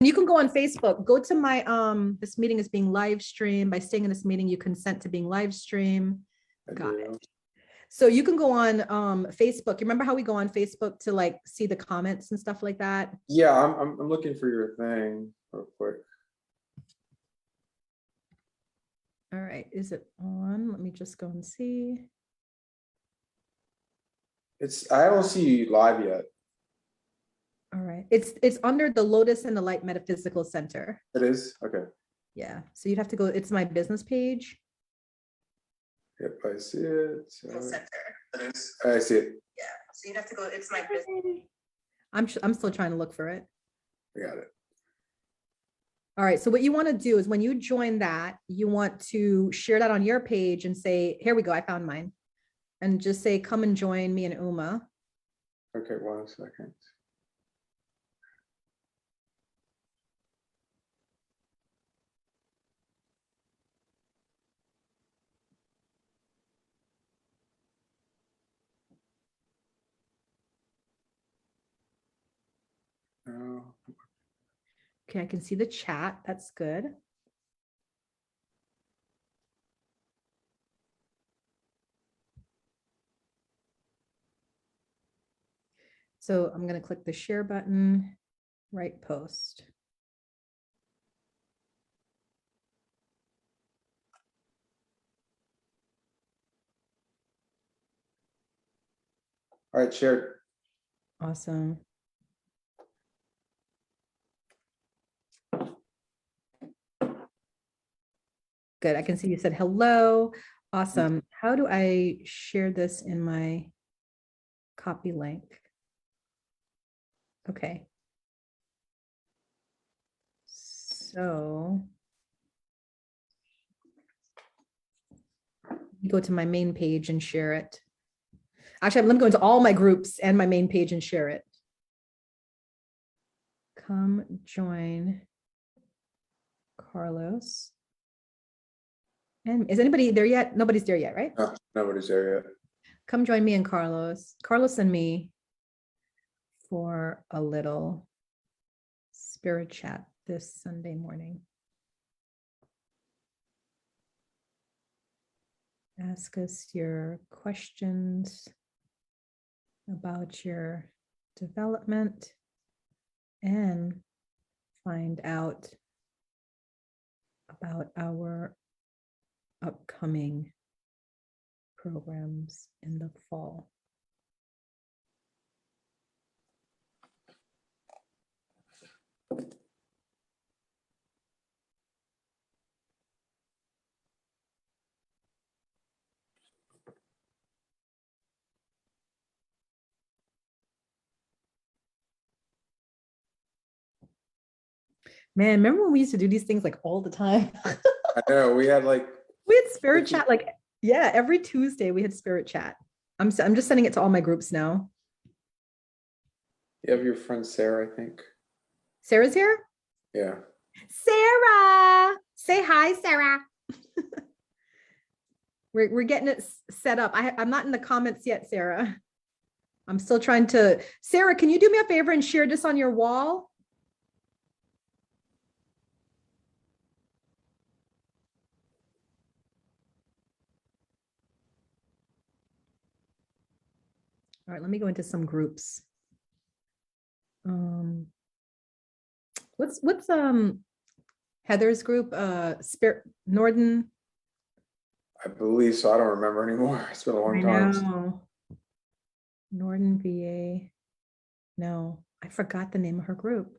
You can go on Facebook. Go to my this meeting is being live streamed. By staying in this meeting, you consent to being live streamed. Got it. So you can go on Facebook. You remember how we go on Facebook to like see the comments and stuff like that? Yeah, I'm looking for your thing real quick. All right, is it on? Let me just go and see. I don't see you live yet. All right, it's under the Lotus and the Light Metaphysical Center. It is? Okay. Yeah, so you'd have to go, it's my business page. Yep, I see it. Center. I see it. Yeah, so you'd have to go, it's my business. I'm still trying to look for it. I got it. All right, so what you want to do is when you join that, you want to share that on your page and say, here we go, I found mine. And just say, come and join me and Uma. Okay, 1 second. Okay, I can see the chat. That's good. So I'm going to click the share button, right post. All right, shared. Awesome. Good. I can see you said hello. Awesome. How do I share this in my copy link? Okay. So you go to my main page and share it. Actually, let me go into all my groups and my main page and share it. Come join Carlos. And is anybody there yet? Nobody's there yet, right? No, nobody's there yet. Come join me and Carlos and me for a little spirit chat this Sunday morning. Ask us your questions about your development and find out about our upcoming programs in the fall. Man, remember when we used to do these things like all the time? I know, we had spirit chat, like, yeah, every Tuesday we had spirit chat. I'm just sending it to all my groups now. You have your friend Sarah, I think. Sarah's here? Yeah. Sarah! Say hi, Sarah. We're getting it set up. I'm not in the comments yet, Sarah. I'm still trying to. Sarah, can you do me a favor and share this on your wall? All right, let me go into some groups. What's Heather's group? Spirit Norden. I believe so. I don't remember anymore. It's been a long time. Norden VA. No, I forgot the name of her group.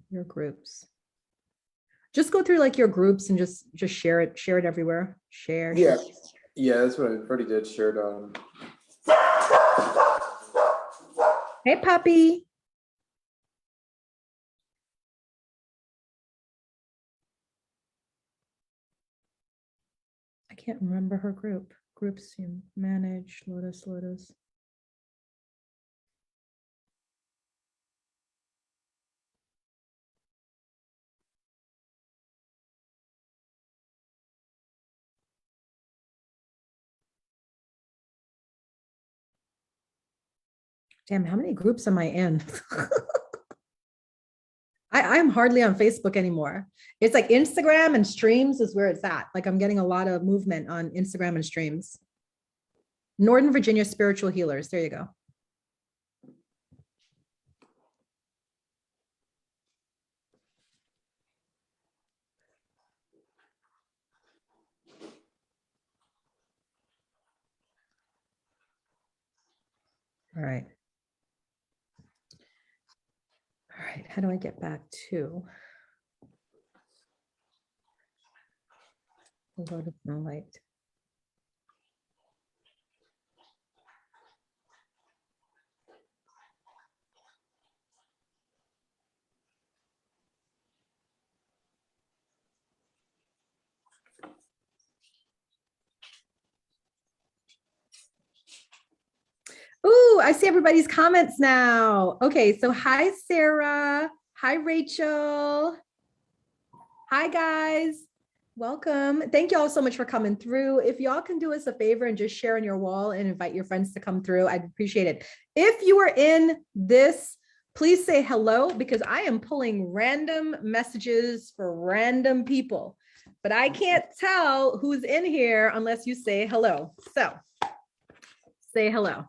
Your groups. Just go through like your groups and just share it everywhere. Share. Yeah. Yeah, that's what I already did. Shared on. Hey, puppy. I can't remember her group. Groups you manage, Lotus. Damn, how many groups am I in? I'm hardly on Facebook anymore. It's like Instagram and streams is where it's at. Like I'm getting a lot of movement on Instagram and streams. Northern Virginia Spiritual Healers. There you go. All right. All right. How do I get back to the Lotus no light? Ooh, I see everybody's comments now. Okay, so hi, Sarah. Hi, Rachel. Hi, guys. Welcome. Thank you all so much for coming through. If y'all can do us a favor and just share on your wall and invite your friends to come through, I'd appreciate it. If you are in this, please say hello because I am pulling random messages for random people, but I can't tell who's in here unless you say hello. So say hello.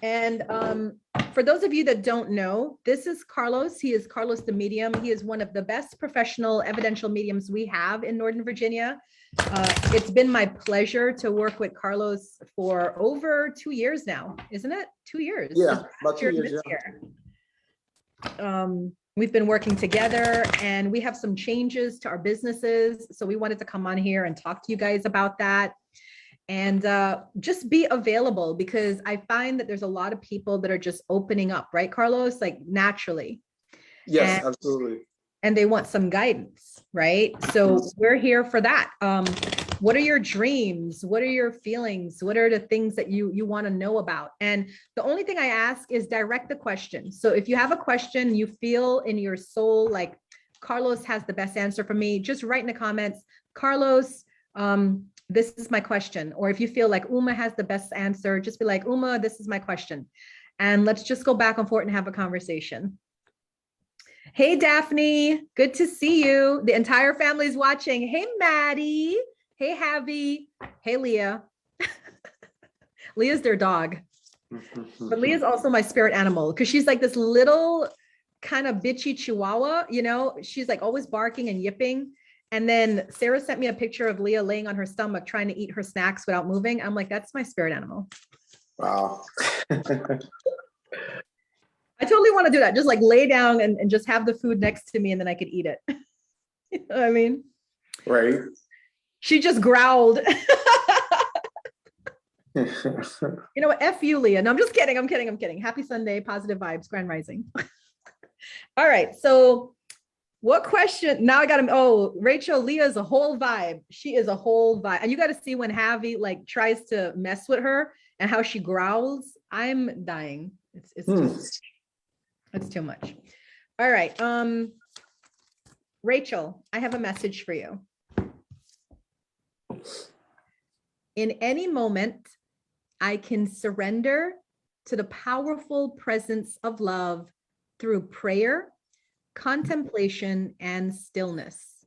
And for those of you that don't know, this is Carlos. He is Carlos the Medium. He is one of the best professional evidential mediums we have in Northern Virginia. It's been my pleasure to work with Carlos for over 2 years now, isn't it? 2 years. Yeah, about 2 years. We've been working together and we have some changes to our businesses. So we wanted to come on here and talk to you guys about that. And just be available because I find that there's a lot of people that are just opening up, right, Carlos? Like naturally. Yes, absolutely. And they want some guidance, right? So we're here for that. What are your dreams? What are your feelings? What are the things that you want to know about? And the only thing I ask is direct the question. So if you have a question, you feel in your soul like Carlos has the best answer for me, just write in the comments, Carlos, this is my question. Or if you feel like Uma has the best answer, just be like, Uma, this is my question. And let's just go back and forth and have a conversation. Hey, Daphne, good to see you. The entire family's watching. Hey, Maddie. Hey, Javi. Hey, Leah. Leah's their dog. But Leah's also my spirit animal because she's like this little kind of bitchy chihuahua, you know, she's like always barking and yipping. And then Sarah sent me a picture of Leah laying on her stomach trying to eat her snacks without moving. I'm like, that's my spirit animal. Wow. I totally want to do that. Just like lay down and just have the food next to me and then I could eat it. You know what I mean? Right. She just growled. You know what? F you, Leah. No, I'm just kidding. I'm kidding. Happy Sunday. Positive vibes. Grand rising. All right. So what question? Now I got him. Oh, Rachel, Leah is a whole vibe. She is a whole vibe. And you got to see when Javi like tries to mess with her and how she growls. I'm dying. It's too much. It's too much. All right. Rachel, I have a message for you. In any moment, I can surrender to the powerful presence of love through prayer, contemplation, and stillness.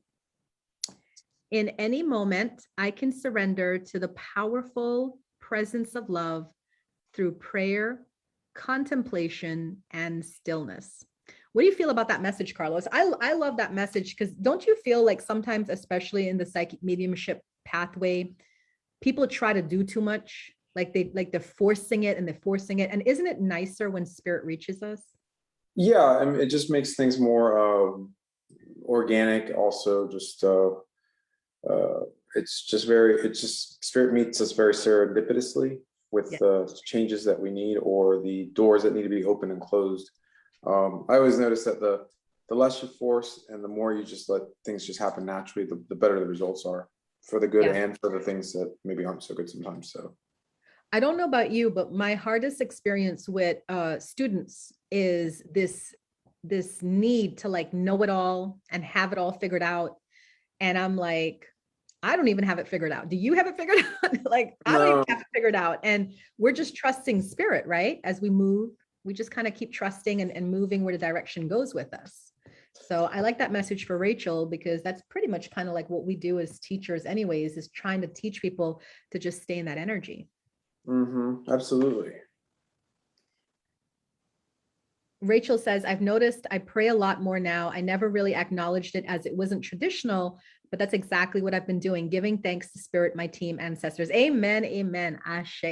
In any moment, I can surrender to the powerful presence of love through prayer, contemplation, and stillness. What do you feel about that message, Carlos? I love that message because don't you feel like sometimes, especially in the psychic mediumship pathway, people try to do too much, like they're forcing it. And isn't it nicer when spirit reaches us? Yeah, I mean, it just makes things more organic. Also, just spirit meets us very serendipitously with the changes that we need or the doors that need to be open and closed. I always notice that the less you force and the more you just let things just happen naturally, the better the results are for the good and for the things that maybe aren't so good sometimes. So I don't know about you, but my hardest experience with students is this need to like know it all and have it all figured out. And I'm like, I don't even have it figured out. Do you have it figured out? Like, I don't even No. have it figured out. And we're just trusting spirit, right? As we move, we just kind of keep trusting and moving where the direction goes with us. So I like that message for Rachel, because that's pretty much kind of like what we do as teachers anyways, is trying to teach people to just stay in that energy. Mm-hmm. Absolutely. Rachel says, I've noticed I pray a lot more now. I never really acknowledged it as it wasn't traditional, but that's exactly what I've been doing, giving thanks to spirit, my team, ancestors. Amen, amen, ashe.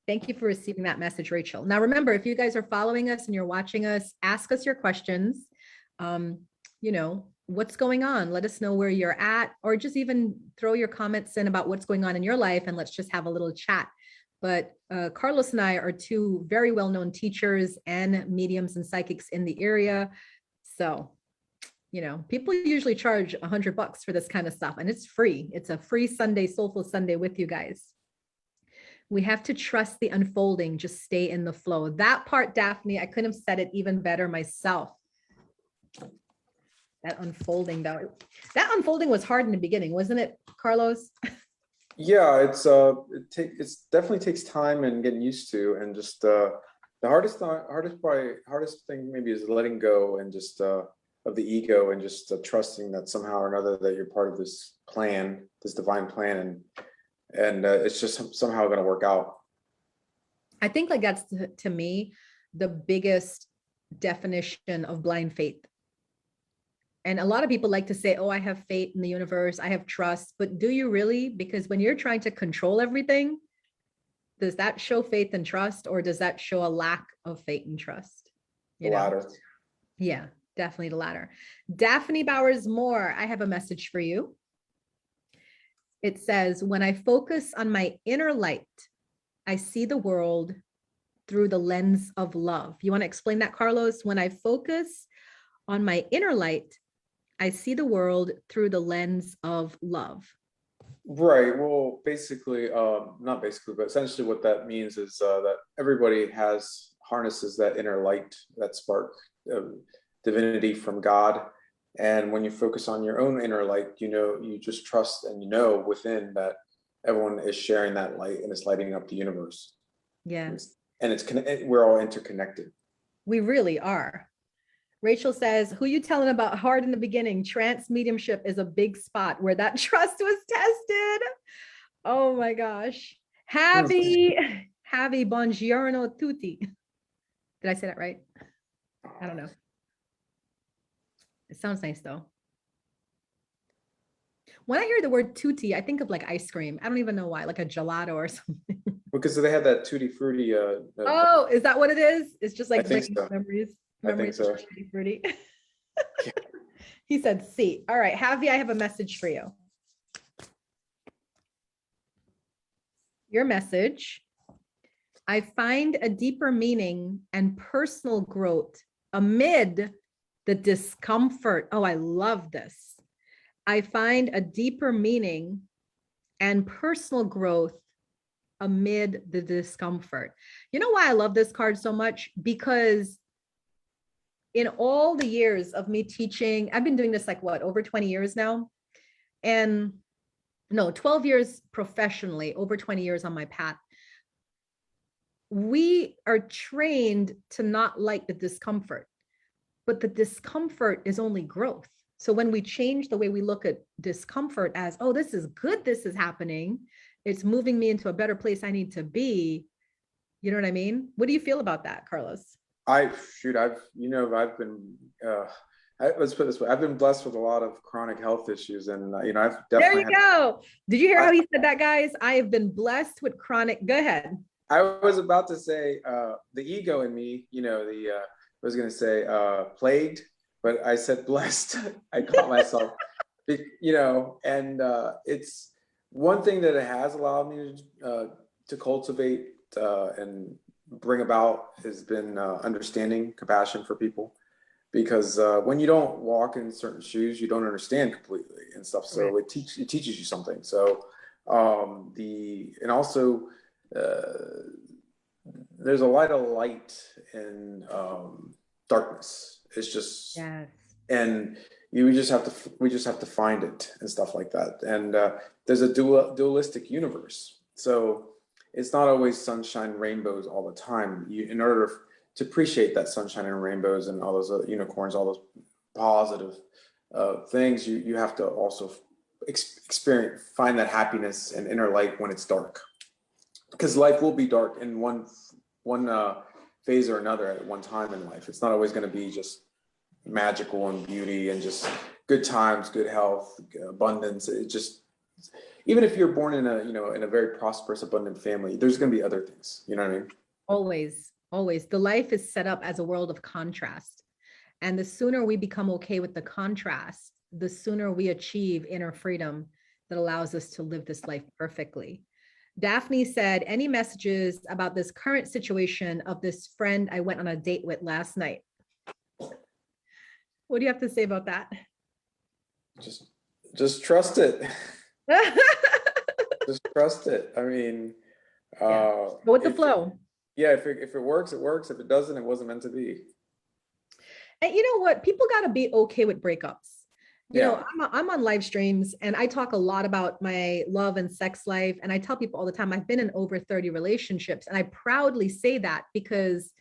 Thank you for receiving that message, Rachel. Now, remember, if you guys are following us and you're watching us, ask us your questions. You know, what's going on? Let us know where you're at, or just even throw your comments in about what's going on in your life, and let's just have a little chat. But Carlos and I are two very well-known teachers and mediums and psychics in the area. So, you know, people usually charge $100 for this kind of stuff, and it's free. It's a free Sunday, Soulful Sunday with you guys. We have to trust the unfolding, just stay in the flow. That part, Daphne, I couldn't have said it even better myself. That unfolding, though. That unfolding was hard in the beginning, wasn't it, Carlos? Yeah, it's definitely takes time and getting used to, and just the hardest thing maybe is letting go, and just of the ego, and just trusting that somehow or another that you're part of this plan, this divine plan, and it's just somehow going to work out. I think like that's to me the biggest definition of blind faith. And a lot of people like to say, oh, I have faith in the universe, I have trust, but do you really? Because when you're trying to control everything, does that show faith and trust, or does that show a lack of faith and trust? The latter. Yeah, definitely the latter. Daphne Bowers Moore, I have a message for you. It says, when I focus on my inner light, I see the world through the lens of love. You want to explain that, Carlos? When I focus on my inner light, I see the world through the lens of love. Right. Well, basically, not basically, but essentially what that means is that everybody harnesses that inner light, that spark of divinity from God. And when you focus on your own inner light, you know, you just trust and you know within that everyone is sharing that light and it's lighting up the universe. Yeah. We're all interconnected. We really are. Rachel says, who you telling about hard in the beginning? Trance mediumship is a big spot where that trust was tested. Oh my gosh. Happy buongiorno tutti. Did I say that right? I don't know. It sounds nice though. When I hear the word tutti, I think of like ice cream. I don't even know why, like a gelato or something. Because they had that tutti frutti. Oh, is that what it is? It's just like so. memories. I think so. Fruity. He said, see. All right, Javi, I have a message for you. Your message. I find a deeper meaning and personal growth amid the discomfort. Oh, I love this. I find a deeper meaning and personal growth amid the discomfort. You know why I love this card so much? Because in all the years of me teaching, I've been doing this like what, over 20 years now? And no, 12 years professionally, over 20 years on my path. We are trained to not like the discomfort, but the discomfort is only growth. So when we change the way we look at discomfort as, oh, this is good, this is happening, it's moving me into a better place I need to be. You know what I mean? What do you feel about that, Carlos? I've been, let's put it this way. I've been blessed with a lot of chronic health issues, and I've definitely. There you go. Did you hear how he said that, guys? I have been blessed with chronic. Go ahead. I was about to say the ego in me. I was going to say plagued, but I said blessed. I caught myself. And it's one thing that it has allowed me to cultivate and bring about has been understanding, compassion for people, because when you don't walk in certain shoes, you don't understand completely and stuff. So right. It teaches you something. So there's a lot of light in darkness. It's just, yes. And we just have to find it and stuff like that. And there's a dualistic universe, so it's not always sunshine, rainbows all the time. In order to appreciate that sunshine and rainbows and all those unicorns, all those positive things, you have to also find that happiness and inner light when it's dark, because life will be dark in one phase or another at one time in life. It's not always going to be just magical and beauty and just good times, good health, abundance. It just, even if you're born in a very prosperous, abundant family, there's going to be other things. You know what I mean? Always, always. The life is set up as a world of contrast. And the sooner we become okay with the contrast, the sooner we achieve inner freedom that allows us to live this life perfectly. Daphne said, any messages about this current situation of this friend I went on a date with last night? What do you have to say about that? Just trust it. Just trust it. I mean, go with the flow. If it works, it works. If it doesn't, it wasn't meant to be. And you know what? People got to be okay with breakups. You know, I'm on live streams and I talk a lot about my love and sex life. And I tell people all the time, I've been in over 30 relationships. And I proudly say that because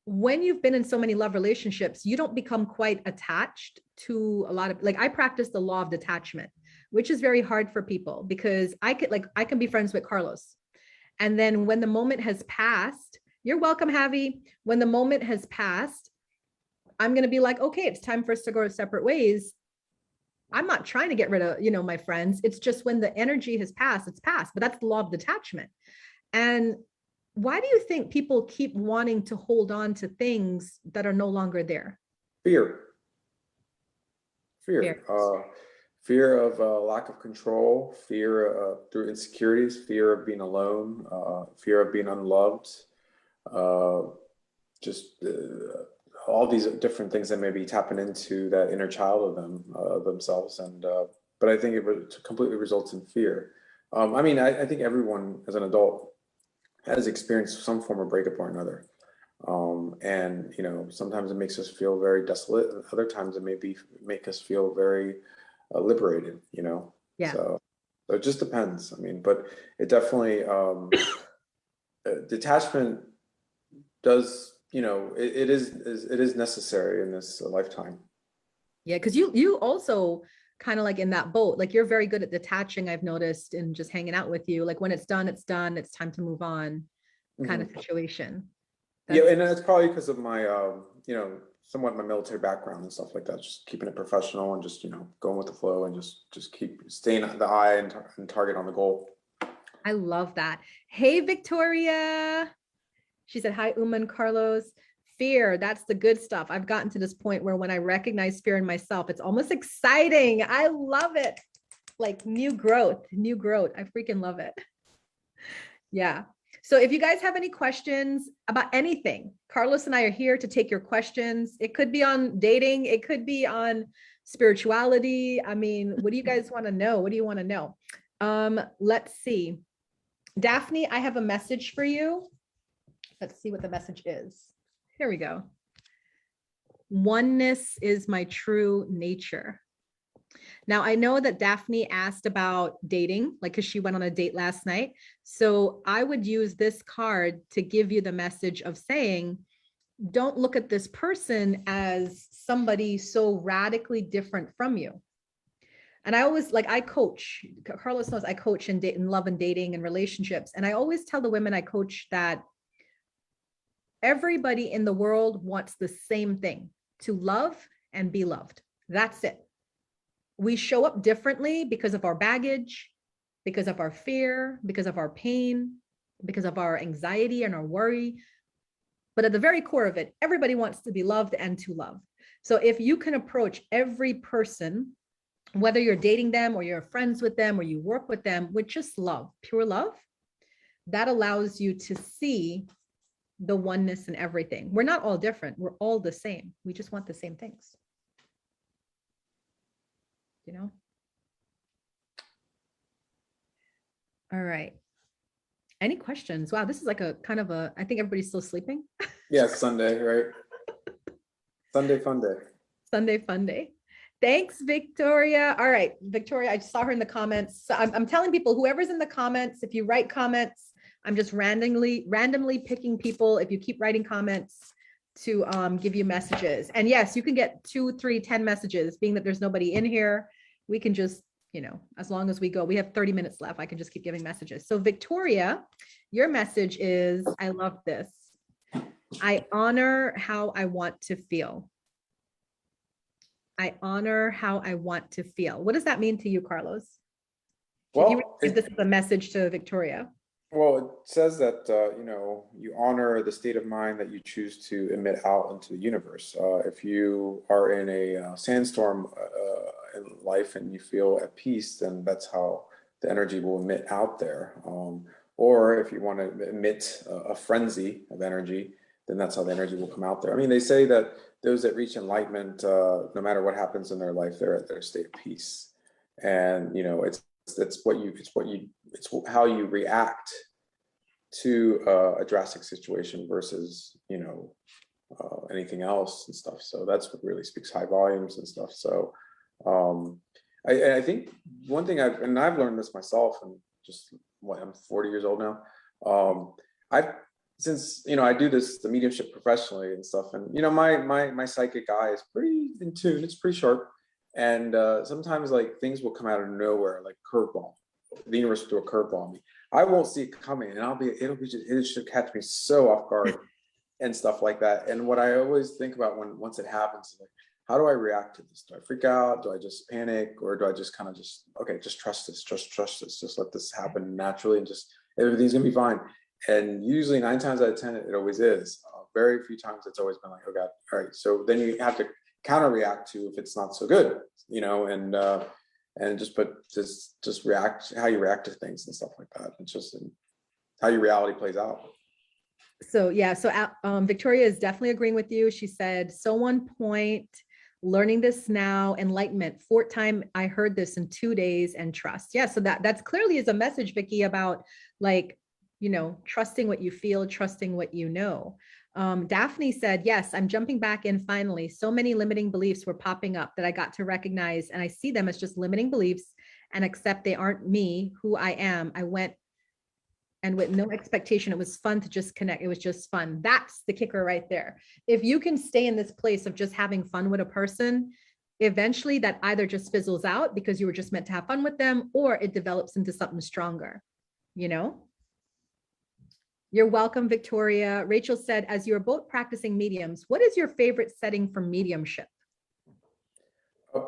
when you've been in so many love relationships, you don't become quite attached to a lot of, like, I practice the law of detachment, which is very hard for people because I can be friends with Carlos. And then when the moment has passed, you're welcome, Javi. When the moment has passed, I'm going to be like, okay, it's time for us to go separate ways. I'm not trying to get rid of, my friends. It's just when the energy has passed, it's passed, but that's the law of detachment. And why do you think people keep wanting to hold on to things that are no longer there? Fear of lack of control, fear through insecurities, fear of being alone, fear of being unloved, all these different things that may be tapping into that inner child of themselves. And but I think it completely results in fear. I think everyone as an adult has experienced some form of breakup or another. And sometimes it makes us feel very desolate, and other times it make us feel very liberated, Yeah. So it just depends. But it definitely detachment does, it is necessary in this lifetime. Yeah, because you also kind of like in that boat, like you're very good at detaching, I've noticed, and just hanging out with you. Like when it's done, it's done. It's time to move on, kind of situation. And it's probably because of my, somewhat my military background and stuff like that. Just keeping it professional and just, going with the flow and just keep staying at the eye and target on the goal. I love that. Hey, Victoria. She said, hi, Uma and Carlos. Fear, that's the good stuff. I've gotten to this point where when I recognize fear in myself, it's almost exciting. I love it. Like new growth. I freaking love it. Yeah. So if you guys have any questions about anything, Carlos and I are here to take your questions. It could be on dating. It could be on spirituality. What do you guys want to know? What do you want to know? Let's see. Daphne, I have a message for you. Let's see what the message is. Here we go. Oneness is my true nature. Now, I know that Daphne asked about dating, like, because she went on a date last night. So I would use this card to give you the message of saying, don't look at this person as somebody so radically different from you. And I always, I coach, Carlos knows I coach in love and dating and relationships. And I always tell the women I coach that everybody in the world wants the same thing, to love and be loved. That's it. We show up differently because of our baggage, because of our fear, because of our pain, because of our anxiety and our worry. But at the very core of it, everybody wants to be loved and to love. So if you can approach every person, whether you're dating them or you're friends with them or you work with them, with just love, pure love, that allows you to see the oneness in everything. We're not all different. We're all the same. We just want the same things. All right. Any questions? Wow, this is like a kind of a, I think everybody's still sleeping. Yeah, Sunday, right? Sunday fun day. Sunday fun day. Thanks, Victoria. All right, Victoria, I saw her in the comments. So I'm telling people, whoever's in the comments, if you write comments, I'm just randomly picking people. If you keep writing comments to give you messages. And yes, you can get 2, 3, 10 messages. Being that there's nobody in here, we can just, as long as we go, we have 30 minutes left. I can just keep giving messages. So Victoria, your message is, I love this. I honor how I want to feel. I honor how I want to feel. What does that mean to you, Carlos? Can you give this as a message to Victoria? Well, it says that, you honor the state of mind that you choose to emit out into the universe. If you are in a sandstorm in life and you feel at peace, then that's how the energy will emit out there. Or if you want to emit a frenzy of energy, then that's how the energy will come out there. I mean, they say that those that reach enlightenment, no matter what happens in their life, they're at their state of peace. And, it's how you react to a drastic situation versus, anything else and stuff. So that's what really speaks high volumes and stuff. So I think one thing I've learned this myself, and just I'm 40 years old now. Since I do the mediumship professionally and stuff, and my psychic eye is pretty in tune. It's pretty sharp, and sometimes like things will come out of nowhere, like curveball. The universe will do a curveball on me. I won't see it coming, and it should catch me so off guard and stuff like that. And what I always think about once it happens is like, how do I react to this? Do I freak out? Do I just panic, or do I just kind of just trust this, just let this happen naturally, and just everything's gonna be fine. And usually 9 times out of 10, it always is. Very few times it's always been like, oh God, all right. So then you have to counter react to if it's not so good, and just react how you react to things and stuff like that. It's just how your reality plays out. So yeah, Victoria is definitely agreeing with you. She said, so on point, learning this now, enlightenment, 4th time I heard this in 2 days, and trust. Yeah, so that's clearly is a message, Vicky, about like, trusting what you feel, trusting what you know. Daphne said, yes, I'm jumping back in finally. So many limiting beliefs were popping up that I got to recognize, and I see them as just limiting beliefs and accept they aren't me, who I am. I went and with no expectation. It was fun to just connect. It was just fun. That's the kicker right there. If you can stay in this place of just having fun with a person, eventually that either just fizzles out because you were just meant to have fun with them, or it develops into something stronger, You're welcome, Victoria. Rachel said, as you're both practicing mediums, what is your favorite setting for mediumship?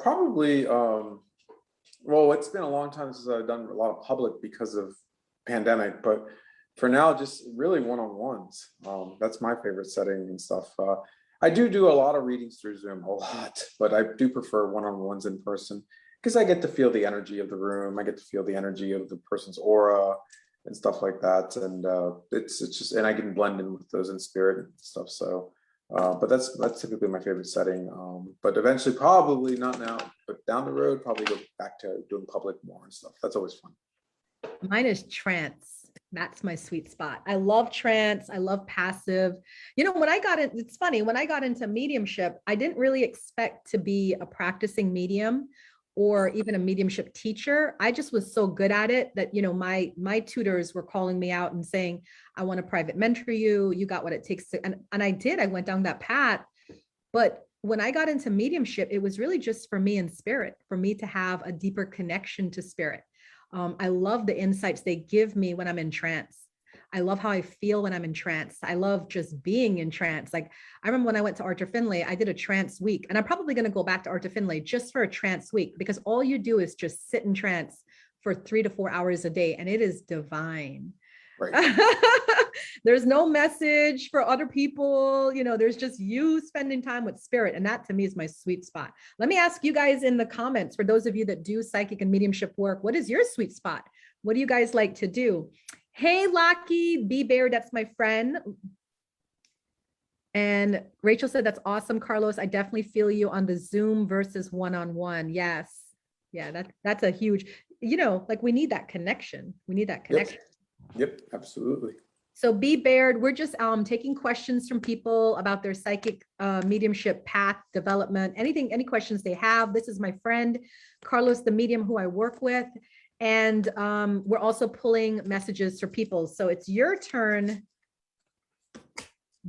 Probably, well, it's been a long time since I've done a lot of public because of pandemic, but for now, just really one-on-ones. That's my favorite setting and stuff. I do a lot of readings through Zoom, a lot, but I do prefer one-on-ones in person because I get to feel the energy of the room. I get to feel the energy of the person's aura and stuff like that. And it's just, and I can blend in with those in spirit and stuff. So, but that's typically my favorite setting. But eventually, probably not now, but down the road, probably go back to doing public more and stuff. That's always fun. Mine is trance. That's my sweet spot. I love trance. I love passive. When I got in, it's funny, when I got into mediumship, I didn't really expect to be a practicing medium or even a mediumship teacher. I just was so good at it that, my tutors were calling me out and saying, I want to private mentor you. You got what it takes to, and I did, I went down that path. But when I got into mediumship, it was really just for me in spirit, for me to have a deeper connection to spirit. I love the insights they give me when I'm in trance. I love how I feel when I'm in trance. I love just being in trance. Like I remember when I went to Arthur Finlay, I did a trance week, and I'm probably going to go back to Arthur Finlay just for a trance week, because all you do is just sit in trance for 3 to 4 hours a day, and it is divine. Right. There's no message for other people. There's just you spending time with spirit. And that to me is my sweet spot. Let me ask you guys in the comments, for those of you that do psychic and mediumship work, what is your sweet spot? What do you guys like to do? Hey, Lucky, B Bear, that's my friend. And Rachel said, that's awesome, Carlos. I definitely feel you on the Zoom versus one-on-one. Yes. Yeah, that's a huge, like we need that connection. We need that connection. Yep, absolutely. So be Baird, we're just taking questions from people about their psychic mediumship path development, any questions they have. This is my friend, Carlos, the medium who I work with. And we're also pulling messages for people. So it's your turn,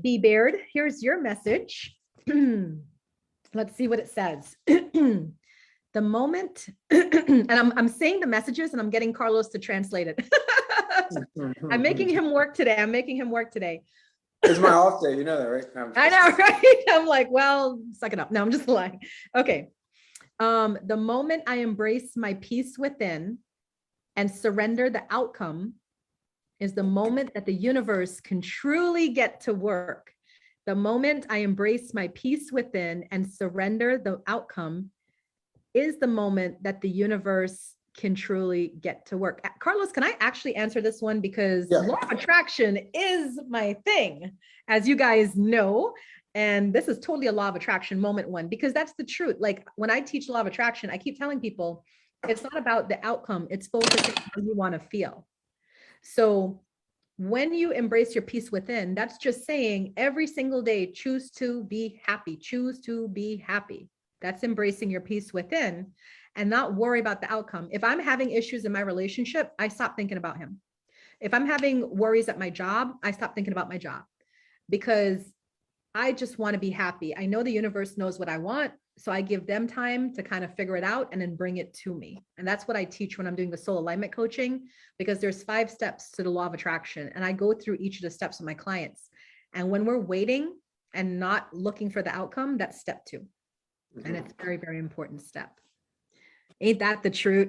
be Baird. Here's your message. Let's see what it says. The moment, and I'm saying the messages and I'm getting Carlos to translate it. I'm making him work today. It's my off day, you know that, right? No, I know, right? I'm like, well, suck it up. No, I'm just lying. Okay. The moment I embrace my peace within and surrender the outcome is the moment that the universe can truly get to work. The moment I embrace my peace within and surrender the outcome is the moment that the universe can truly get to work. Carlos, can I actually answer this one? Because law of attraction is my thing, as you guys know. And this is totally a law of attraction moment one, because that's the truth. Like when I teach law of attraction, I keep telling people, it's not about the outcome. It's focusing on how you want to feel. So when you embrace your peace within, that's just saying every single day, choose to be happy, choose to be happy. That's embracing your peace within and not worry about the outcome. If I'm having issues in my relationship, I stop thinking about him. If I'm having worries at my job, I stop thinking about my job because I just want to be happy. I know the universe knows what I want. So I give them time to kind of figure it out and then bring it to me. And that's what I teach when I'm doing the soul alignment coaching, because there's 5 steps to the law of attraction. And I go through each of the steps with my clients. And when we're waiting and not looking for the outcome, that's step 2. And it's a very, very important step. Ain't that the truth?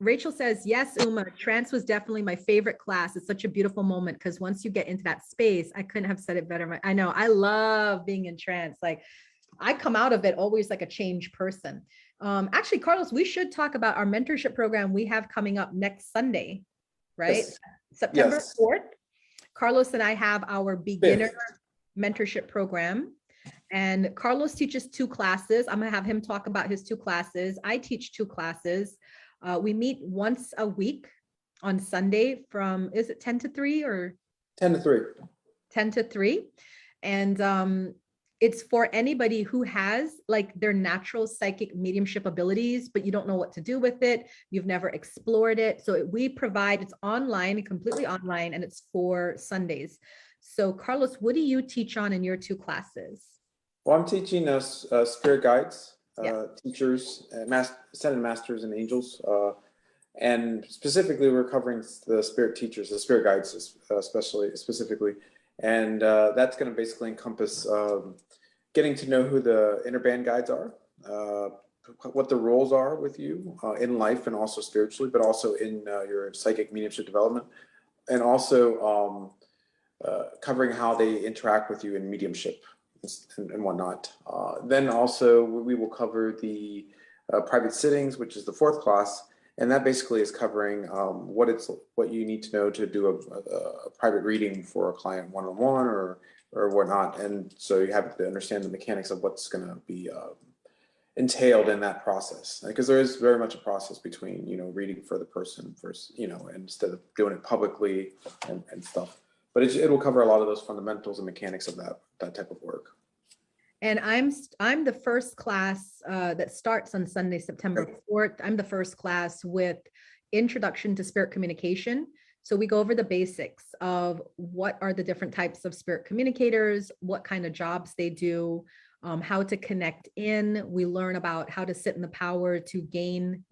Rachel says, yes, Uma, trance was definitely my favorite class. It's such a beautiful moment because once you get into that space, I couldn't have said it better. I know, I love being in trance. Like I come out of it always like a changed person. Actually, Carlos, we should talk about our mentorship program we have coming up next Sunday, right? Yes. September 4th. Carlos and I have our beginner mentorship program. And Carlos teaches 2 classes. I'm going to have him talk about his 2 classes. I teach 2 classes. We meet once a week on Sunday from, is it 10 to 3 or? 10 to 3. 10 to 3. And it's for anybody who has like their natural psychic mediumship abilities, but you don't know what to do with it. You've never explored it. So we provide, it's online, completely online, and it's for Sundays. So Carlos, what do you teach on in your 2 classes? Well, I'm teaching us spirit guides, teachers, ascended masters, and angels. And specifically, we're covering the spirit teachers, the spirit guides, specifically. And that's going to basically encompass getting to know who the inner band guides are, what the roles are with you in life and also spiritually, but also in your psychic mediumship development, and also covering how they interact with you in mediumship and whatnot. Then also we will cover the private sittings, which is the 4th class, and that basically is covering what you need to know to do a private reading for a client one-on-one or whatnot. And so you have to understand the mechanics of what's going to be entailed in that process, because there is very much a process between reading for the person first, instead of doing it publicly and stuff. But it will cover a lot of those fundamentals and mechanics of that type of work. And I'm the first class that starts on Sunday, September 4th. I'm the first class with Introduction to Spirit Communication. So we go over the basics of what are the different types of spirit communicators, what kind of jobs they do, how to connect in. We learn about how to sit in the power to gain,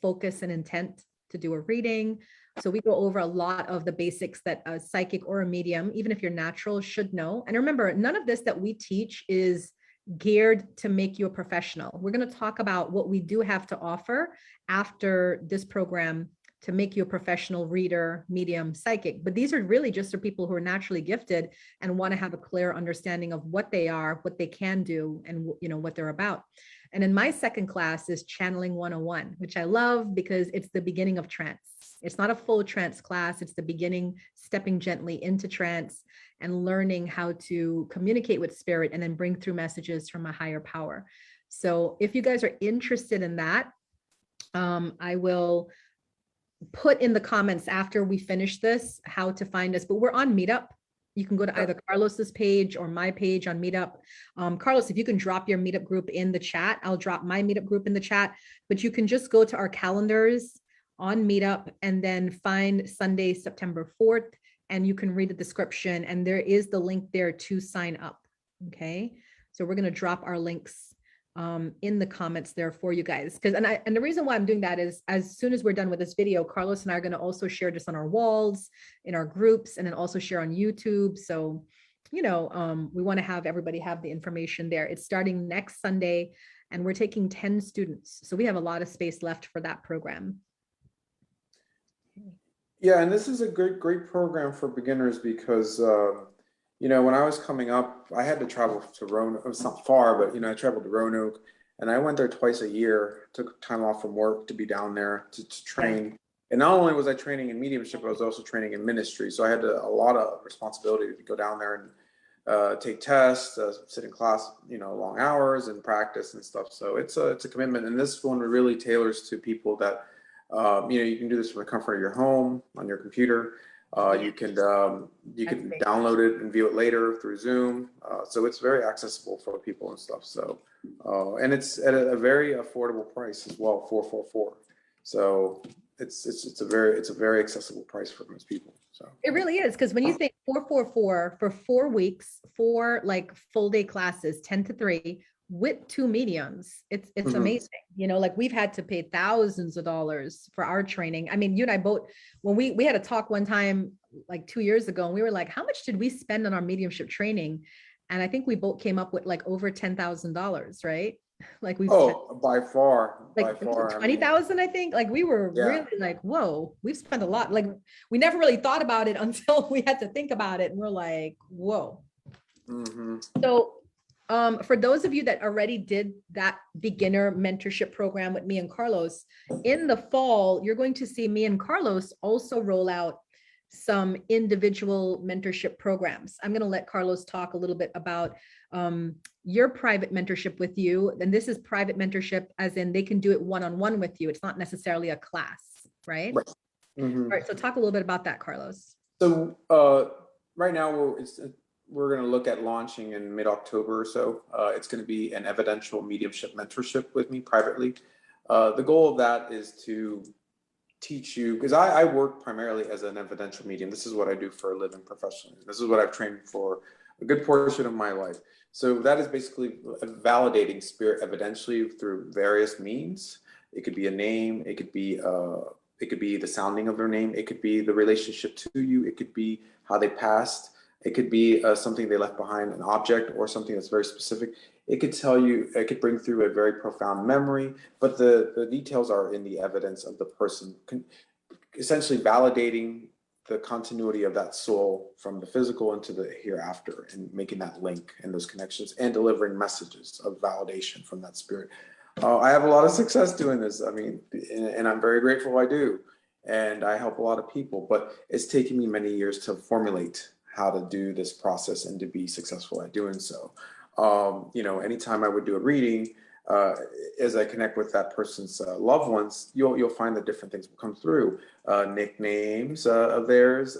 focus and intent to do a reading. So we go over a lot of the basics that a psychic or a medium, even if you're natural, should know. And remember, none of this that we teach is geared to make you a professional. We're going to talk about what we do have to offer after this program to make you a professional reader, medium, psychic. But these are really just for people who are naturally gifted and want to have a clear understanding of what they are, what they can do, and what they're about. And in my 2nd class is Channeling 101, which I love because it's the beginning of trance. It's not a full trance class. It's the beginning, stepping gently into trance and learning how to communicate with spirit and then bring through messages from a higher power. So if you guys are interested in that, I will put in the comments after we finish this how to find us, but we're on Meetup. You can go to either Carlos's page or my page on Meetup. Carlos, if you can drop your Meetup group in the chat, I'll drop my Meetup group in the chat, but you can just go to our calendars on Meetup and then find Sunday, September 4th, and you can read the description, and there is the link there to sign up. Okay, so we're going to drop our links in the comments there for you guys, because and the reason why I'm doing that is as soon as we're done with this video, Carlos and I are going to also share this on our walls, in our groups, and then also share on YouTube. So, you know, we want to have everybody have the information there. It's starting next Sunday, and we're taking 10 students, so we have a lot of space left for that program. Yeah, and this is a great program for beginners because, you know, when I was coming up, I had to travel to Roanoke. It's not far, but, you know, I traveled to Roanoke, and I went there twice a year, took time off from work to be down there to train. And not only was I training in mediumship, I was also training in ministry. So I had a lot of responsibility to go down there and take tests, sit in class, you know, long hours and practice and stuff. So it's a commitment. And this one really tailors to people that, you know, you can do this from the comfort of your home, on your computer. You can download it and view it later through Zoom. So it's very accessible for people and stuff. So, and it's at a very affordable price as well, $444. So it's a very accessible price for most people. So it really is, because when you think $444 for 4 weeks, 4 like full day classes, 10 to 3 with 2 mediums, it's amazing. You know, like we've had to pay thousands of dollars for our training. I mean, you and I both, when we had a talk one time like 2 years ago, and we were like, how much did we spend on our mediumship training? And I think we both came up with like over $10,000, right? Like we've by far, like 20,000, I think. Like we were really like, whoa, we've spent a lot. Like we never really thought about it until we had to think about it, and we're like, whoa. So for those of you that already did that beginner mentorship program with me and Carlos, in the fall, you're going to see me and Carlos also roll out some individual mentorship programs. I'm going to let Carlos talk a little bit about your private mentorship with you. And this is private mentorship as in they can do it one-on-one with you. It's not necessarily a class, right? All right. So talk a little bit about that, Carlos. So right now we're going to look at launching in mid-October or so. It's going to be an evidential mediumship mentorship with me privately. The goal of that is to teach you, because I work primarily as an evidential medium. This is what I do for a living professionally. This is what I've trained for a good portion of my life. So that is basically validating spirit evidentially through various means. It could be a name. It could be the sounding of their name. It could be the relationship to you. It could be how they passed. It could be something they left behind, an object or something that's very specific. It could tell you, it could bring through a very profound memory, but the details are in the evidence of the person, essentially validating the continuity of that soul from the physical into the hereafter and making that link and those connections and delivering messages of validation from that spirit. I have a lot of success doing this. I mean, and I'm very grateful I do. And I help a lot of people, but it's taken me many years to formulate how to do this process and to be successful at doing so. You know, anytime I would do a reading, as I connect with that person's loved ones, you'll find that different things will come through. Nicknames of theirs,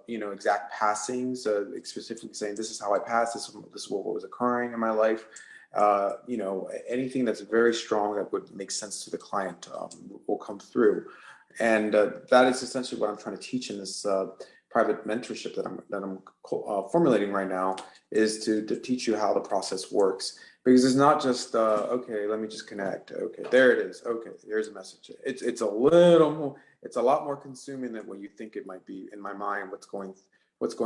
you know, exact passings, specifically saying this is how I passed, this is what was occurring in my life. You know, anything that's very strong that would make sense to the client will come through. And that is essentially what I'm trying to teach in this private mentorship that I'm formulating right now, is to teach you how the process works. Because it's not just okay, let me just connect. Okay, there it is. Okay, there's a message. It's a little more. It's a lot more consuming than what you think it might be. In my mind, what's going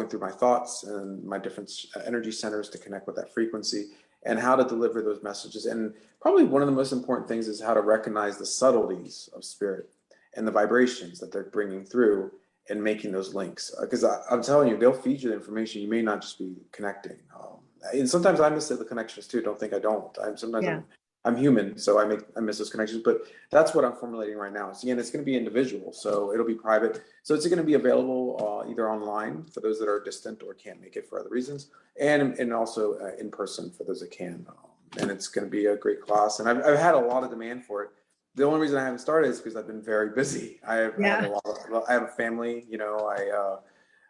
through my thoughts and my different energy centers to connect with that frequency, and how to deliver those messages. And probably one of the most important things is how to recognize the subtleties of spirit and the vibrations that they're bringing through and making those links. Because I'm telling you, they'll feed you the information. You may not just be connecting. And sometimes I miss the connections too. Don't think I don't. I'm human, so I miss those connections. But that's what I'm formulating right now. So again, it's going to be individual, so it'll be private. So it's going to be available either online for those that are distant or can't make it for other reasons, and also in person for those that can. And it's going to be a great class. And I've had a lot of demand for it. the only reason I haven't started is because I've been very busy. I have a family, you know,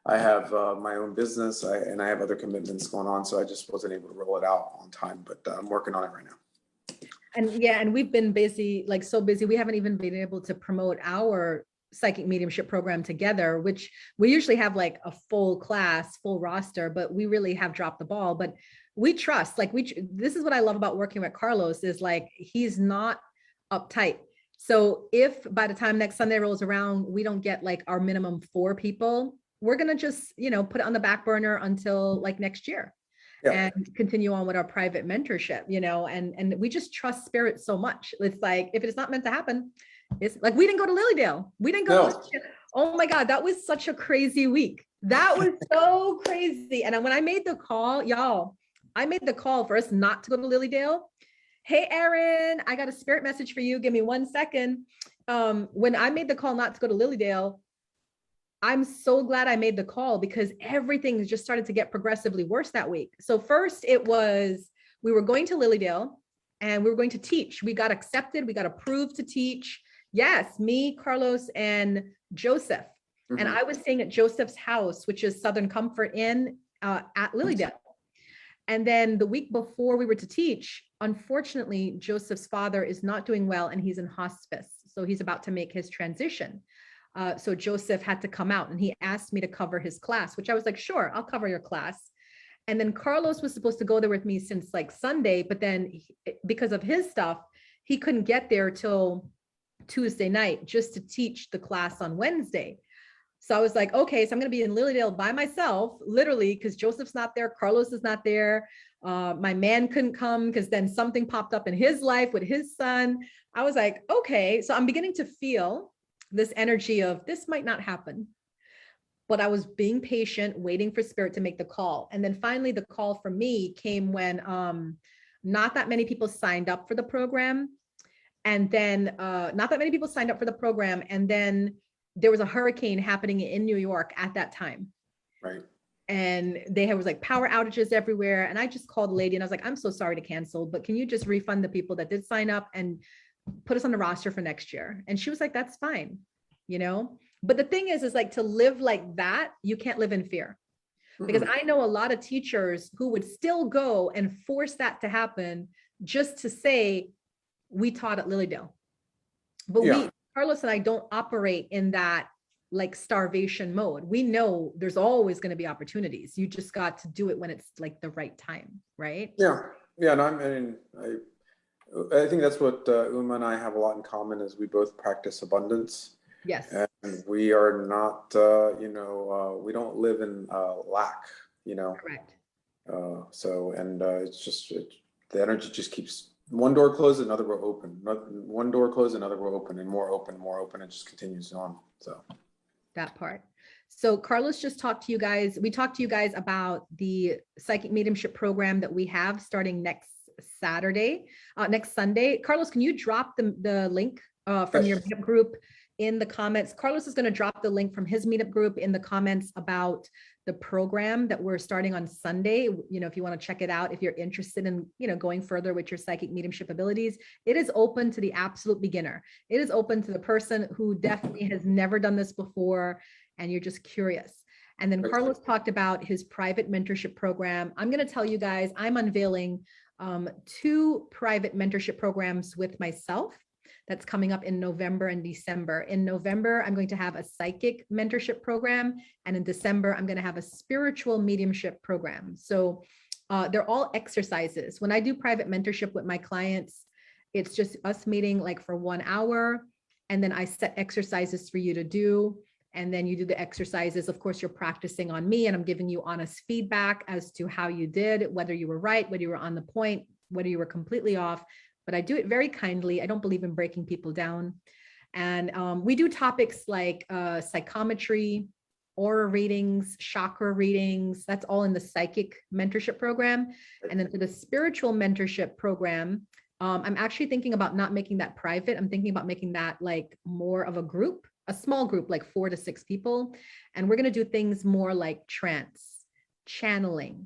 I have my own business, and I have other commitments going on. So I just wasn't able to roll it out on time, but I'm working on it right now. And yeah, and we've been busy, like so busy. We haven't even been able to promote our psychic mediumship program together, which we usually have like a full class, full roster, but we really have dropped the ball. But we trust, like this is what I love about working with Carlos, is like, he's not uptight. So if by the time next Sunday rolls around, we don't get like our minimum 4 people, we're going to just, you know, put it on the back burner until like next year. And continue on with our private mentorship, you know, and we just trust spirit so much. It's like, if it's not meant to happen, it's like, we didn't go to Lilydale. We didn't go to Lilydale. Oh my God, that was such a crazy week. That was so crazy. And when I made the call, y'all, I made the call for us not to go to Lilydale. Hey, Aaron, I got a spirit message for you. Give me 1 second. When I made the call not to go to Lilydale, I'm so glad I made the call, because everything just started to get progressively worse that week. So first it was, we were going to Lilydale and we were going to teach. We got accepted. We got approved to teach. Yes, me, Carlos, and Joseph. Mm-hmm. And I was staying at Joseph's house, which is Southern Comfort Inn at Lilydale. And then the week before we were to teach, unfortunately, Joseph's father is not doing well and he's in hospice. So he's about to make his transition. So Joseph had to come out and he asked me to cover his class, which I was like, sure, I'll cover your class. And then Carlos was supposed to go there with me since like Sunday, but then because of his stuff, he couldn't get there till Tuesday night just to teach the class on Wednesday. So I was like, okay, so I'm going to be in Lilydale by myself, literally, because Joseph's not there. Carlos is not there. My man couldn't come because then something popped up in his life with his son. I was like, okay, so I'm beginning to feel this energy of this might not happen, but I was being patient, waiting for spirit to make the call. And then finally the call for me came when not that many people signed up for the program. And then not that many people signed up for the program. And then there was a hurricane happening in New York at that time. Right. And there was like power outages everywhere. And I just called the lady and I was like, I'm so sorry to cancel, but can you just refund the people that did sign up and put us on the roster for next year? And she was like, that's fine, you know? But the thing is like, to live like that, you can't live in fear. Because I know a lot of teachers who would still go and force that to happen just to say, we taught at Lilydale. But Carlos and I don't operate in that like starvation mode. We know there's always going to be opportunities. You just got to do it when it's like the right time, right? Yeah. Yeah. And I think that's what Uma and I have a lot in common, is we both practice abundance. Yes. And we are not, we don't live in lack, you know. Correct. It's just, the energy just keeps, one door closed, another will open. One door closed, another will open, and more open. It just continues on. So that part. So Carlos just talked to you guys. We talked to you guys about the psychic mediumship program that we have starting next Sunday. Carlos, can you drop the link from your meetup group in the comments? Carlos is going to drop the link from his meetup group in the comments about the program that we're starting on Sunday. You know, if you want to check it out, if you're interested in, you know, going further with your psychic mediumship abilities, it is open to the absolute beginner. It is open to the person who definitely has never done this before and you're just curious. And then Carlos talked about his private mentorship program. I'm going to tell you guys, I'm unveiling 2 private mentorship programs with myself. That's coming up in November and December. In November, I'm going to have a psychic mentorship program. And in December, I'm going to have a spiritual mediumship program. So they're all exercises. When I do private mentorship with my clients, it's just us meeting like for 1 hour. And then I set exercises for you to do. And then you do the exercises. Of course, you're practicing on me and I'm giving you honest feedback as to how you did, whether you were right, whether you were on the point, whether you were completely off. But I do it very kindly. I don't believe in breaking people down. And we do topics like psychometry, aura readings, chakra readings. That's all in the psychic mentorship program. And then for the spiritual mentorship program, I'm actually thinking about not making that private. I'm thinking about making that like more of a group, a small group, like 4 to 6 people. And we're going to do things more like trance, channeling,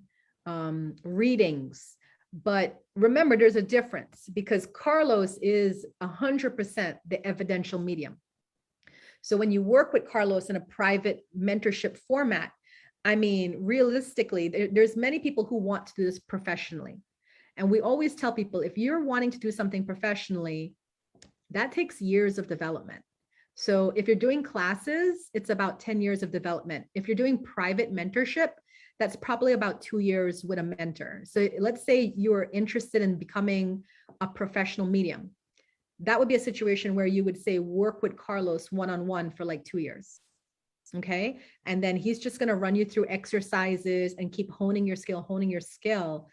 readings, But remember, there's a difference because Carlos is 100% the evidential medium. So when you work with Carlos in a private mentorship format, I mean, realistically, there's many people who want to do this professionally. And we always tell people, if you're wanting to do something professionally, that takes years of development. So if you're doing classes, it's about 10 years of development. If you're doing private mentorship, that's probably about 2 years with a mentor. So let's say you're interested in becoming a professional medium. That would be a situation where you would say, work with Carlos one-on-one for like 2 years. Okay. And then he's just going to run you through exercises and keep honing your skill,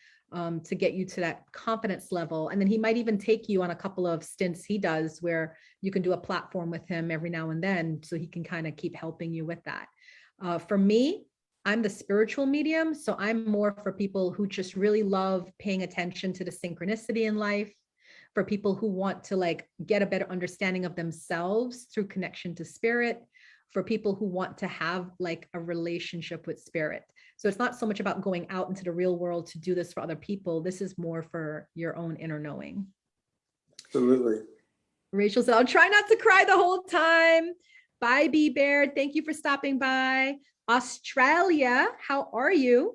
to get you to that confidence level. And then he might even take you on a couple of stints he does where you can do a platform with him every now and then. So he can kind of keep helping you with that. For me, I'm the spiritual medium. So I'm more for people who just really love paying attention to the synchronicity in life, for people who want to like get a better understanding of themselves through connection to spirit, for people who want to have like a relationship with spirit. So it's not so much about going out into the real world to do this for other people. This is more for your own inner knowing. Absolutely. Rachel said, I'll try not to cry the whole time. Bye, B Bear. Thank you for stopping by. Australia, how are you?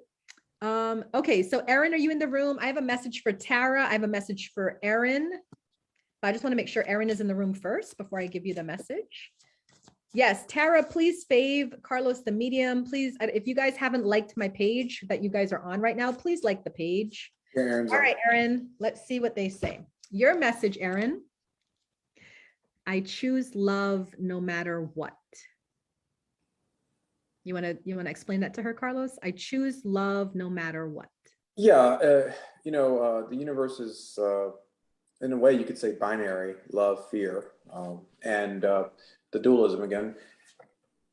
Okay, so Erin, are you in the room? I have a message for Tara. I have a message for Erin. I just want to make sure Erin is in the room first before I give you the message. Yes, Tara, please fave Carlos the medium. Please, if you guys haven't liked my page that you guys are on right now, please like the page. Yeah, all right, Erin, let's see what they say. Your message, Erin. I choose love no matter what. You want to explain that to her, Carlos? I choose love no matter what. Yeah, the universe is, in a way, you could say binary, love, fear, and the dualism again.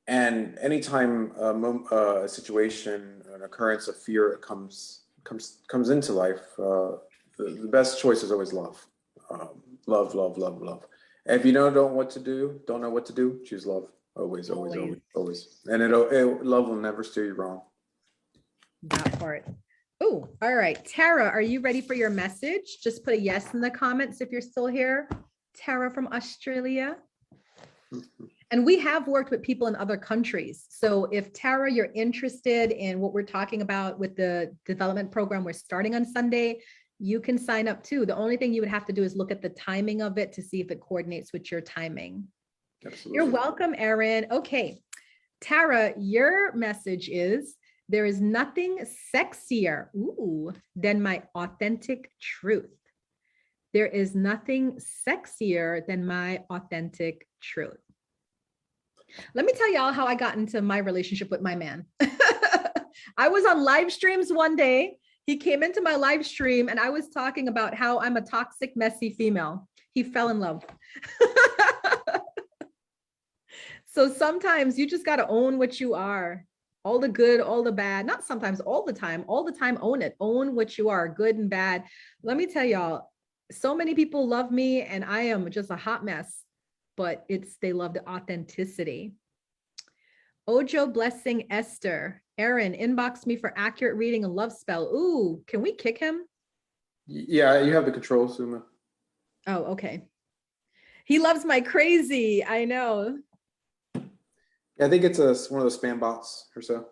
And anytime a situation, an occurrence of fear comes into life, the best choice is always love. Love, love, love, love. And if you don't know what to do, choose love. Always, always, always, always. And love will never steer you wrong. That part. Oh, all right. Tara, are you ready for your message? Just put a yes in the comments if you're still here. Tara from Australia. And we have worked with people in other countries. So if Tara, you're interested in what we're talking about with the development program we're starting on Sunday, you can sign up too. The only thing you would have to do is look at the timing of it to see if it coordinates with your timing. Absolutely. You're welcome, Erin. Okay. Tara, your message is, there is nothing sexier than my authentic truth. There is nothing sexier than my authentic truth. Let me tell y'all how I got into my relationship with my man. I was on live streams one day. He came into my live stream and I was talking about how I'm a toxic, messy female. He fell in love. So sometimes you just got to own what you are. All the good, all the bad, not sometimes, all the time own it. Own what you are, good and bad. Let me tell y'all, so many people love me and I am just a hot mess, but they love the authenticity. Ojo blessing Esther. Erin, inbox me for accurate reading a love spell. Ooh, can we kick him? Yeah, you have the control, Suma. Oh, okay. He loves my crazy, I know. I think it's one of those spam bots or so.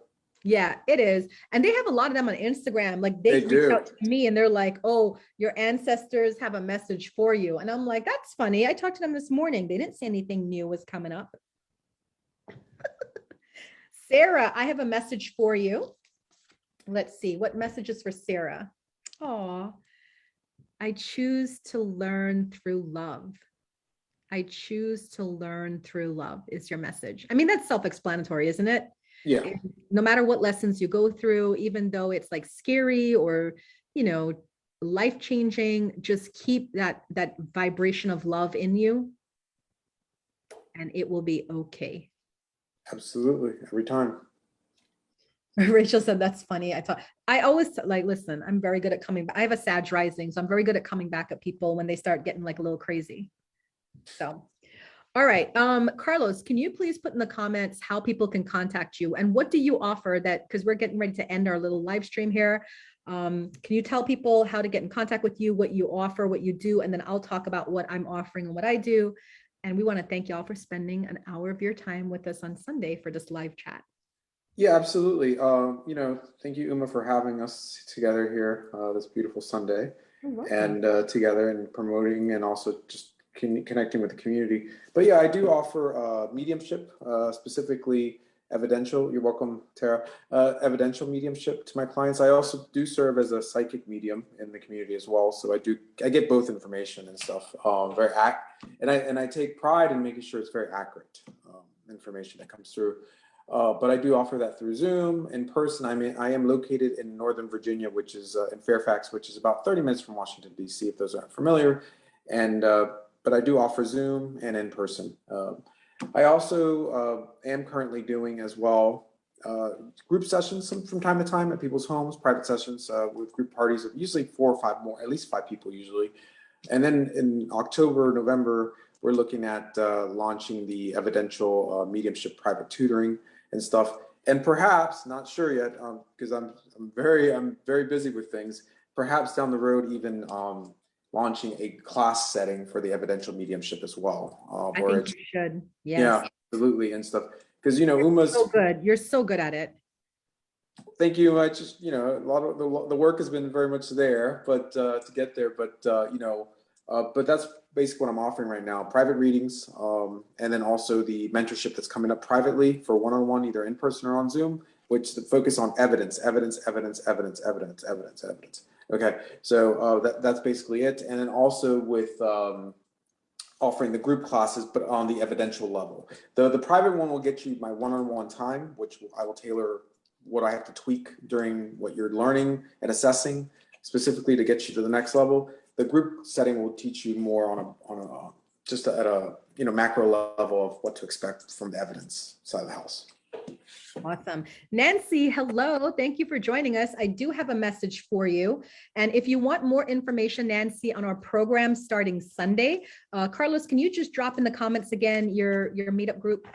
Yeah, it is. And they have a lot of them on Instagram. Like they reach out to me and they're like, oh, your ancestors have a message for you. And I'm like, that's funny. I talked to them this morning. They didn't say anything new was coming up. Sarah, I have a message for you. Let's see, what message is for Sarah? Oh, I choose to learn through love. I choose to learn through love is your message. I mean, that's self-explanatory, isn't it? Yeah. No matter what lessons you go through, even though it's like scary or, life-changing, just keep that vibration of love in you and it will be okay. Absolutely. Every time. Rachel said, that's funny. I always like, listen, I'm very good at coming back. I have a Sag rising, so I'm very good at coming back at people when they start getting like a little crazy. So, all right. Carlos, can you please put in the comments how people can contact you and what do you offer because we're getting ready to end our little live stream here. Can you tell people how to get in contact with you, what you offer, what you do, and then I'll talk about what I'm offering and what I do. And we want to thank y'all for spending an hour of your time with us on Sunday for this live chat. Yeah, absolutely. Thank you, Uma, for having us together here this beautiful Sunday, and together and promoting and also just connecting with the community. But yeah, I do offer mediumship, specifically evidential. You're welcome, Tara. Evidential mediumship to my clients. I also do serve as a psychic medium in the community as well. So I get both information and stuff. And I take pride in making sure it's very accurate information that comes through. But I do offer that through Zoom. In person, I am located in Northern Virginia, which is in Fairfax, which is about 30 minutes from Washington, D.C., if those aren't familiar. But I do offer Zoom and in person. I also am currently doing as well group sessions from time to time at people's homes, private sessions with group parties of usually 4 or 5 more, at least 5 people usually. And then in October, November, we're looking at launching the evidential mediumship private tutoring and stuff. And perhaps, not sure yet, because I'm very busy with things. Perhaps down the road, even launching a class setting for the evidential mediumship as well. I think you should. Yes. Yeah, absolutely, and stuff. Because Uma's so good. You're so good at it. Thank you. I just a lot of the work has been very much there, but to get there, but but that's basically what I'm offering right now: private readings, and then also the mentorship that's coming up privately for one-on-one, either in person or on Zoom, which focus on evidence. Okay, so that's basically it. And then also with offering the group classes, but on the evidential level. The private one will get you my one-on-one time, which I will tailor what I have to tweak during what you're learning and assessing, specifically to get you to the next level. The group setting will teach you more at a macro level of what to expect from the evidence side of the house. Awesome. Nancy, hello. Thank you for joining us. I do have a message for you. And if you want more information, Nancy, on our program starting Sunday, Carlos, can you just drop in the comments again your meetup group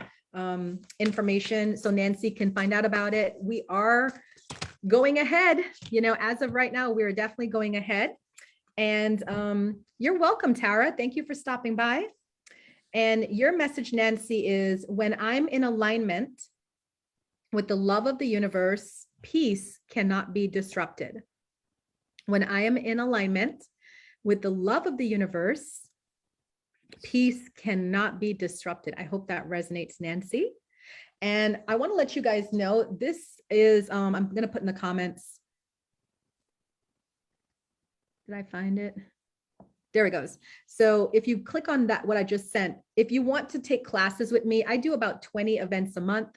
information so Nancy can find out about it? We are going ahead. As of right now, we're definitely going ahead. And you're welcome, Tara. Thank you for stopping by. And your message, Nancy, is when I'm in alignment with the love of the universe, peace cannot be disrupted. When I am in alignment with the love of the universe, peace cannot be disrupted. I hope that resonates, Nancy. And I want to let you guys know, this is, I'm going to put in the comments. Did I find it? There it goes. So if you click on that, what I just sent, if you want to take classes with me, I do about 20 events a month.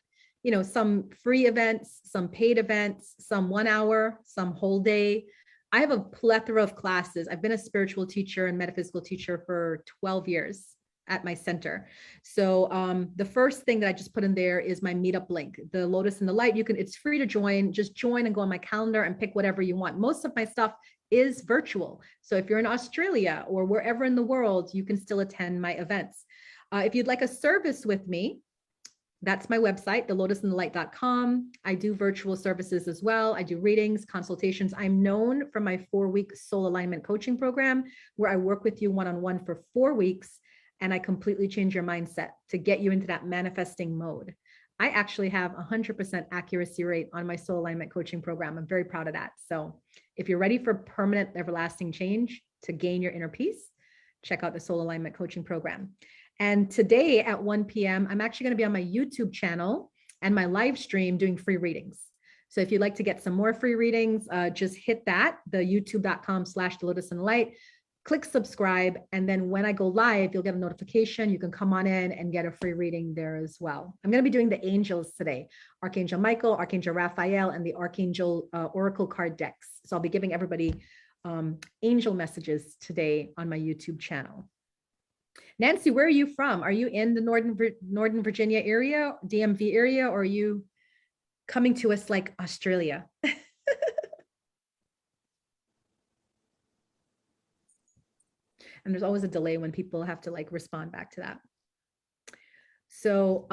Some free events, some paid events, some 1 hour, some whole day. I have a plethora of classes. I've been a spiritual teacher and metaphysical teacher for 12 years at my center. So the first thing that I just put in there is my meetup link, the Lotus and the Light. It's free to join. Just join and go on my calendar and pick whatever you want. Most of my stuff is virtual. So if you're in Australia or wherever in the world, you can still attend my events. If you'd like a service with me, that's my website, thelotusandthelight.com. I do virtual services as well. I do readings, consultations. I'm known for my 4-week soul alignment coaching program, where I work with you one-on-one for 4 weeks, and I completely change your mindset to get you into that manifesting mode. I actually have 100% accuracy rate on my soul alignment coaching program. I'm very proud of that. So if you're ready for permanent, everlasting change to gain your inner peace, check out the soul alignment coaching program. And today at 1 p.m., I'm actually going to be on my YouTube channel and my live stream doing free readings. So if you'd like to get some more free readings, just hit that, the youtube.com/thelotusandlight, click subscribe. And then when I go live, you'll get a notification. You can come on in and get a free reading there as well. I'm going to be doing the angels today, Archangel Michael, Archangel Raphael, and the Archangel Oracle card decks. So I'll be giving everybody angel messages today on my YouTube channel. Nancy, where are you from? Are you in the Northern Virginia area, DMV area, or are you coming to us like Australia? And there's always a delay when people have to respond back to that. So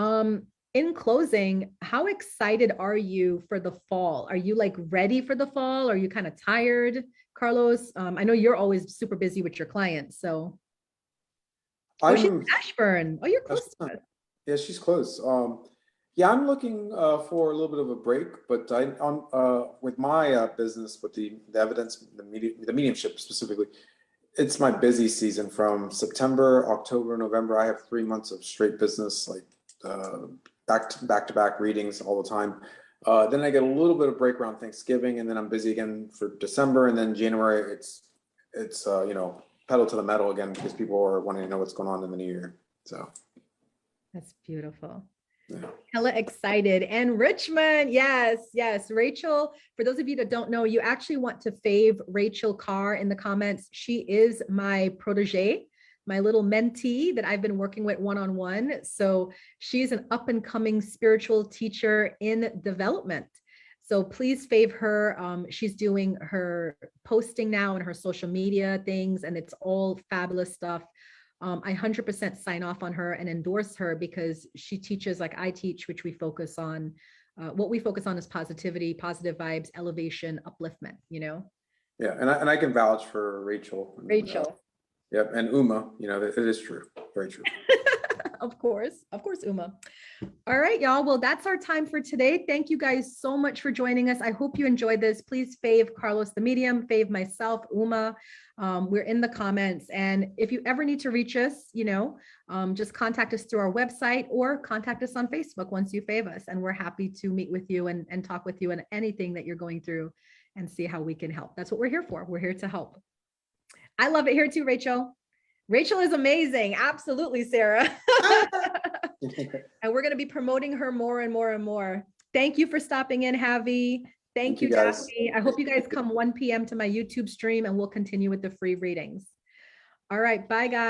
in closing, how excited are you for the fall? Are you like ready for the fall? Are you kind of tired, Carlos? I know you're always super busy with your clients, so. Oh, she's in Ashburn. Oh, you're close to it. Yeah, she's close. Yeah, I'm looking for a little bit of a break, but with my business, with the evidence, the mediumship specifically, it's my busy season from September, October, November. I have 3 months of straight business, like back to back readings all the time. Then I get a little bit of break around Thanksgiving, and then I'm busy again for December, and then January it's you know, pedal to the metal again because people are wanting to know what's going on in the new year. So that's beautiful. Yeah. Hella excited. And Richmond, yes, yes. Rachel, for those of you that don't know, you actually want to fave Rachel Carr in the comments. She is my protege, my little mentee that I've been working with one-on-one. So she's an up and coming spiritual teacher in development. So please fave her. She's doing her posting now and her social media things, and it's all fabulous stuff. I 100% sign off on her and endorse her because she teaches like I teach, which we focus on. What we focus on is positivity, positive vibes, elevation, upliftment, you know? Yeah, and I can vouch for Rachel. Rachel. Yep, and Uma, you know, it is true. Very true. Of course, Uma. All right, y'all. Well, that's our time for today. Thank you guys so much for joining us. I hope you enjoyed this. Please fave Carlos the Medium, fave myself, Uma. We're in the comments. And if you ever need to reach us, you know, just contact us through our website or contact us on Facebook once you fave us. And we're happy to meet with you and talk with you on anything that you're going through and see how we can help. That's what we're here for. We're here to help. I love it here too, Rachel. Rachel is amazing. Absolutely, Sarah. And we're going to be promoting her more and more and more. Thank you for stopping in, Javi. Thank you, Daphne. I hope you guys come 1 p.m. to my YouTube stream and we'll continue with the free readings. All right. Bye, guys.